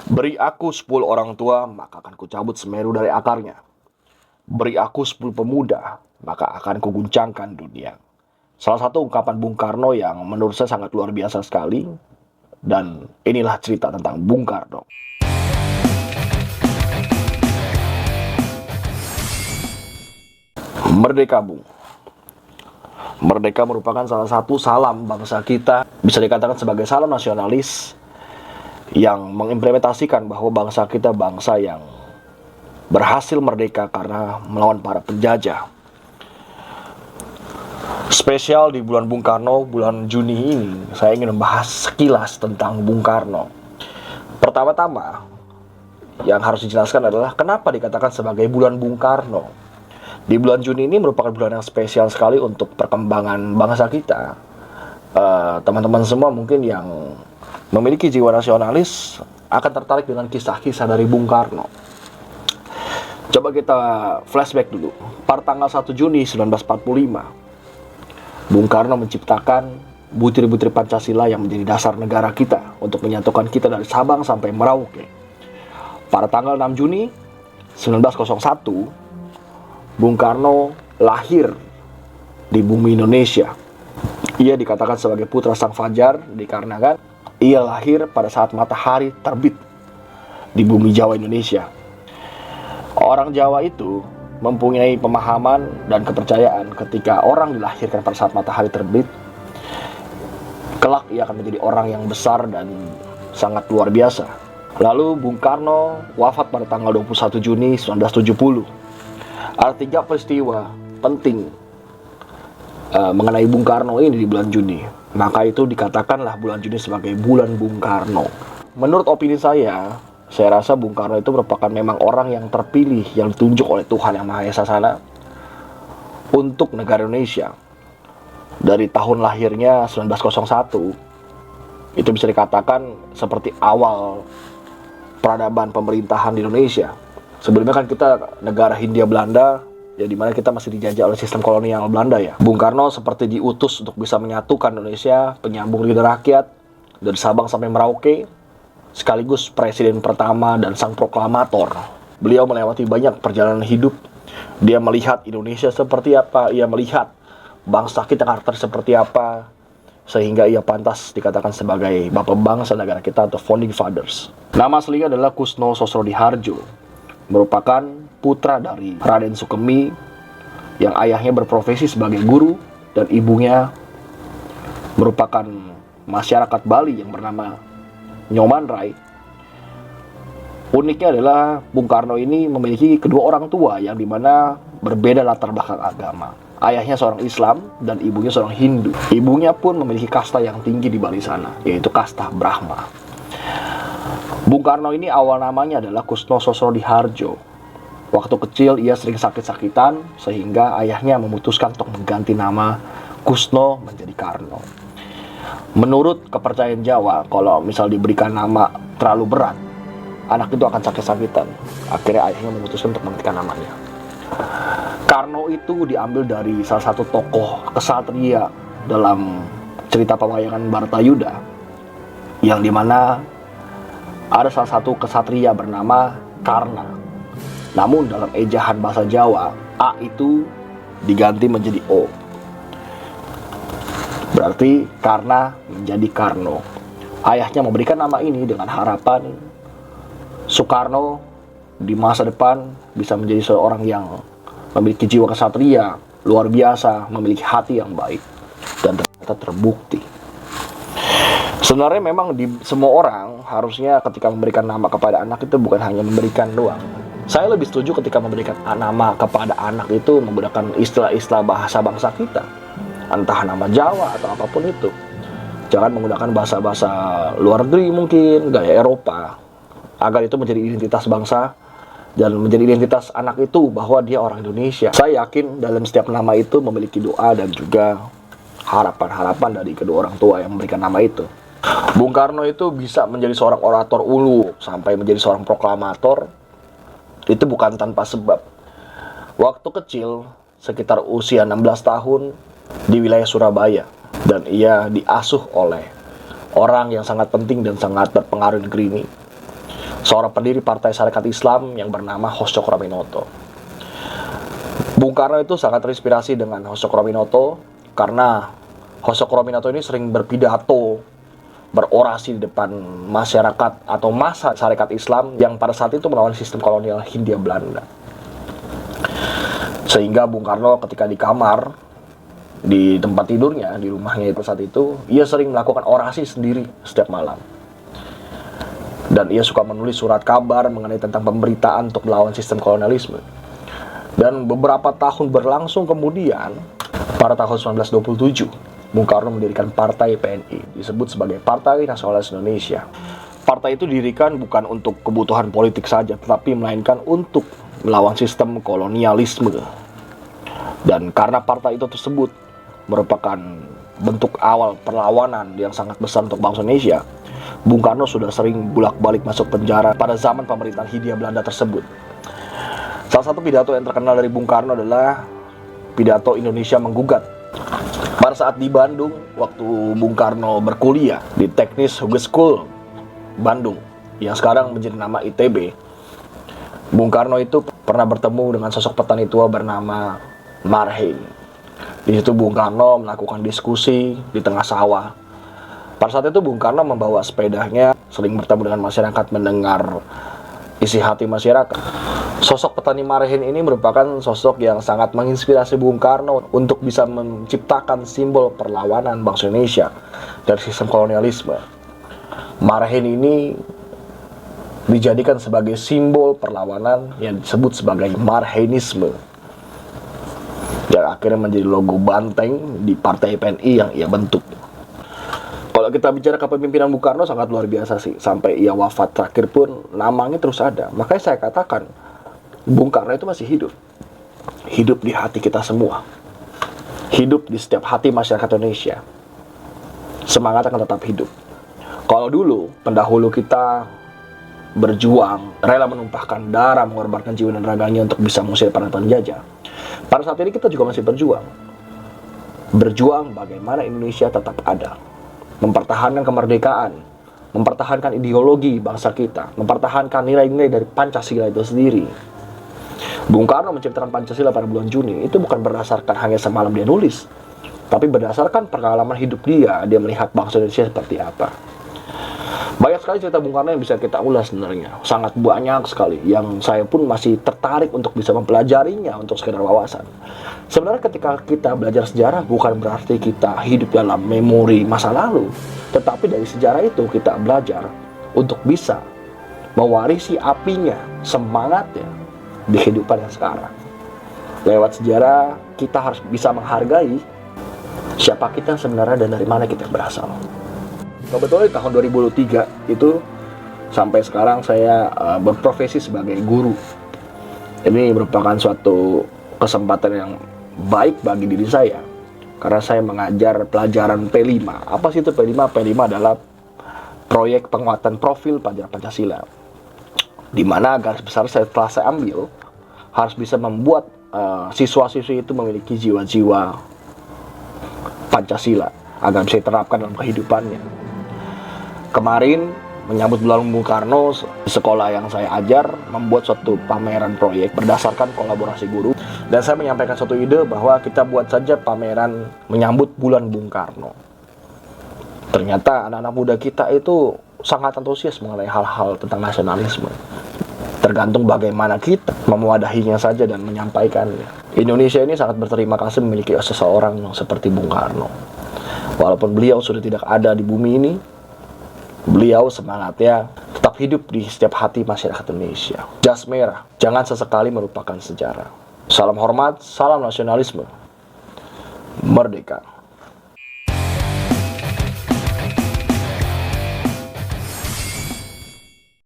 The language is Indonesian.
Beri aku 10 orang tua, maka akan kucabut Semeru dari akarnya. Beri aku 10 pemuda, maka akan kuguncangkan dunia. Salah satu ungkapan Bung Karno yang menurut saya sangat luar biasa sekali. Dan inilah cerita tentang Bung Karno. Merdeka Bung. Merdeka merupakan salah satu salam bangsa kita, bisa dikatakan sebagai salam nasionalis yang mengimplementasikan bahwa bangsa kita bangsa yang berhasil merdeka karena melawan para penjajah. Spesial di bulan Bung Karno, bulan Juni ini, saya ingin membahas sekilas tentang Bung Karno. Pertama-tama, yang harus dijelaskan adalah kenapa dikatakan sebagai bulan Bung Karno. Di bulan Juni ini merupakan bulan yang spesial sekali untuk perkembangan bangsa kita. Teman-teman semua mungkin yang memiliki jiwa nasionalis akan tertarik dengan kisah-kisah dari Bung Karno. Coba kita flashback dulu. Pada tanggal 1 Juni 1945, Bung Karno menciptakan butir-butir Pancasila yang menjadi dasar negara kita untuk menyatukan kita dari Sabang sampai Merauke. Pada tanggal 6 Juni 1901, Bung Karno lahir di bumi Indonesia. Ia dikatakan sebagai putra sang fajar dikarenakan ia lahir pada saat matahari terbit di bumi Jawa Indonesia. Orang Jawa itu mempunyai pemahaman dan kepercayaan ketika orang dilahirkan pada saat matahari terbit, kelak ia akan menjadi orang yang besar dan sangat luar biasa. Lalu Bung Karno wafat pada tanggal 21 Juni 1970. Ada 3 peristiwa penting mengenai Bung Karno ini di bulan Juni. Maka itu dikatakanlah bulan Juni sebagai bulan Bung Karno. Menurut opini saya rasa Bung Karno itu merupakan memang orang yang terpilih, yang ditunjuk oleh Tuhan Yang Maha Esa sana untuk negara Indonesia. Dari tahun lahirnya 1901, itu bisa dikatakan seperti awal peradaban pemerintahan di Indonesia. Sebelumnya kan kita negara Hindia Belanda, ya dimana kita masih dijajah oleh sistem kolonial Belanda ya. Bung Karno seperti diutus untuk bisa menyatukan Indonesia, penyambung lidah rakyat dari Sabang sampai Merauke, sekaligus presiden pertama dan sang proklamator. Beliau melewati banyak perjalanan hidup. Dia melihat Indonesia seperti apa, ia melihat bangsa kita karakter seperti apa, sehingga ia pantas dikatakan sebagai bapak bangsa negara kita atau founding fathers. Nama aslinya adalah Kusno Sosrodihardjo, merupakan putra dari Raden Sukemi yang ayahnya berprofesi sebagai guru dan ibunya merupakan masyarakat Bali yang bernama Nyoman Rai. Uniknya adalah Bung Karno ini memiliki kedua orang tua yang dimana berbeda latar belakang agama. Ayahnya seorang Islam dan ibunya seorang Hindu. Ibunya pun memiliki kasta yang tinggi di Bali sana, yaitu kasta Brahma. Bung Karno ini awal namanya adalah Kusno Sosrodihardjo. Waktu kecil ia sering sakit-sakitan sehingga ayahnya memutuskan untuk mengganti nama Kusno menjadi Karno. Menurut kepercayaan Jawa, kalau misal diberikan nama terlalu berat, anak itu akan sakit-sakitan. Akhirnya ayahnya memutuskan untuk menggantikan namanya. Karno itu diambil dari salah satu tokoh kesatria dalam cerita pewayangan Bharatayuda, yang dimana ada salah satu kesatria bernama Karna. Namun dalam ejahan bahasa Jawa, A itu diganti menjadi O. Berarti Karna menjadi Karno. Ayahnya memberikan nama ini dengan harapan Soekarno di masa depan bisa menjadi seorang yang memiliki jiwa kesatria luar biasa, memiliki hati yang baik, dan ternyata terbukti. Sebenarnya memang di semua orang harusnya ketika memberikan nama kepada anak itu bukan hanya memberikan doang. Saya lebih setuju ketika memberikan nama kepada anak itu menggunakan istilah-istilah bahasa bangsa kita, entah nama Jawa atau apapun itu. Jangan menggunakan bahasa-bahasa luar negeri mungkin, gaya Eropa, agar itu menjadi identitas bangsa dan menjadi identitas anak itu bahwa dia orang Indonesia. Saya yakin dalam setiap nama itu memiliki doa dan juga harapan-harapan dari kedua orang tua yang memberikan nama itu. Bung Karno itu bisa menjadi seorang orator ulu sampai menjadi seorang proklamator itu bukan tanpa sebab. Waktu kecil, sekitar usia 16 tahun di wilayah Surabaya, dan ia diasuh oleh orang yang sangat penting dan sangat berpengaruh di negeri ini, seorang pendiri Partai Sarekat Islam yang bernama Hosokroaminoto. Bung Karno itu sangat terinspirasi dengan Hosokroaminoto karena Hosokroaminoto ini sering berpidato, berorasi di depan masyarakat atau massa Sarekat Islam yang pada saat itu melawan sistem kolonial Hindia Belanda. Sehingga Bung Karno ketika di kamar, di tempat tidurnya, di rumahnya itu saat itu, ia sering melakukan orasi sendiri setiap malam. Dan ia suka menulis surat kabar mengenai tentang pemberitaan untuk melawan sistem kolonialisme. Dan beberapa tahun berlangsung kemudian, pada tahun 1927, Bung Karno mendirikan Partai PNI, disebut sebagai Partai Nasionalis Indonesia. Partai itu didirikan bukan untuk kebutuhan politik saja, tetapi melainkan untuk melawan sistem kolonialisme. Dan karena partai itu tersebut merupakan bentuk awal perlawanan yang sangat besar untuk bangsa Indonesia, Bung Karno sudah sering bolak-balik masuk penjara pada zaman pemerintahan Hindia Belanda tersebut. Salah satu pidato yang terkenal dari Bung Karno adalah pidato Indonesia Menggugat. Pada saat di Bandung, waktu Bung Karno berkuliah di Teknis Hogeschool School Bandung, yang sekarang menjadi nama ITB, Bung Karno itu pernah bertemu dengan sosok petani tua bernama Marhein. Di situ Bung Karno melakukan diskusi di tengah sawah. Pada saat itu Bung Karno membawa sepedanya, sering bertemu dengan masyarakat, mendengar isi hati masyarakat. Sosok petani Marhein ini merupakan sosok yang sangat menginspirasi Bung Karno untuk bisa menciptakan simbol perlawanan bangsa Indonesia dari sistem kolonialisme. Marhein ini dijadikan sebagai simbol perlawanan yang disebut sebagai Marheinisme, yang akhirnya menjadi logo banteng di Partai PNI yang ia bentuk. Kalau kita bicara kepemimpinan Bung Karno sangat luar biasa sih. Sampai ia wafat terakhir pun namanya terus ada. Makanya saya katakan Bung Karno itu masih hidup. Hidup di hati kita semua. Hidup di setiap hati masyarakat Indonesia. Semangat akan tetap hidup. Kalau dulu pendahulu kita berjuang, rela menumpahkan darah, mengorbankan jiwa dan raganya untuk bisa mengusir para penjajah, pada saat ini kita juga masih berjuang. Berjuang bagaimana Indonesia tetap ada, mempertahankan kemerdekaan, mempertahankan ideologi bangsa kita, mempertahankan nilai-nilai dari Pancasila itu sendiri. Bung Karno menciptakan Pancasila pada bulan Juni itu bukan berdasarkan hanya semalam dia nulis, tapi berdasarkan pengalaman hidup dia melihat bangsa Indonesia seperti apa. Banyak sekali cerita Bung Karno yang bisa kita ulas sebenarnya, sangat banyak sekali, yang saya pun masih tertarik untuk bisa mempelajarinya untuk sekedar wawasan. Sebenarnya ketika kita belajar sejarah bukan berarti kita hidup dalam memori masa lalu, tetapi dari sejarah itu kita belajar untuk bisa mewarisi apinya, semangatnya di kehidupan yang sekarang. Lewat sejarah kita harus bisa menghargai siapa kita sebenarnya dan dari mana kita berasal. Kebetulan di tahun 2003 itu sampai sekarang saya berprofesi sebagai guru. Ini merupakan suatu kesempatan yang baik bagi diri saya, karena saya mengajar pelajaran P5. Apa sih itu P5? P5 adalah proyek penguatan profil pelajaran Pancasila, di mana garis besar setelah saya ambil harus bisa membuat siswa-siswi itu memiliki jiwa-jiwa Pancasila agar bisa diterapkan dalam kehidupannya. Kemarin menyambut bulan Bung Karno, di sekolah yang saya ajar membuat suatu pameran proyek berdasarkan kolaborasi guru, dan saya menyampaikan suatu ide bahwa kita buat saja pameran menyambut bulan Bung Karno. Ternyata anak-anak muda kita itu sangat antusias mengenai hal-hal tentang nasionalisme. Tergantung bagaimana kita memwadahinya saja dan menyampaikannya. Indonesia ini sangat berterima kasih memiliki seseorang seperti Bung Karno. Walaupun beliau sudah tidak ada di bumi ini, beliau semangatnya tetap hidup di setiap hati masyarakat Indonesia. Jas merah, jangan sesekali melupakan sejarah. Salam hormat, salam nasionalisme. Merdeka.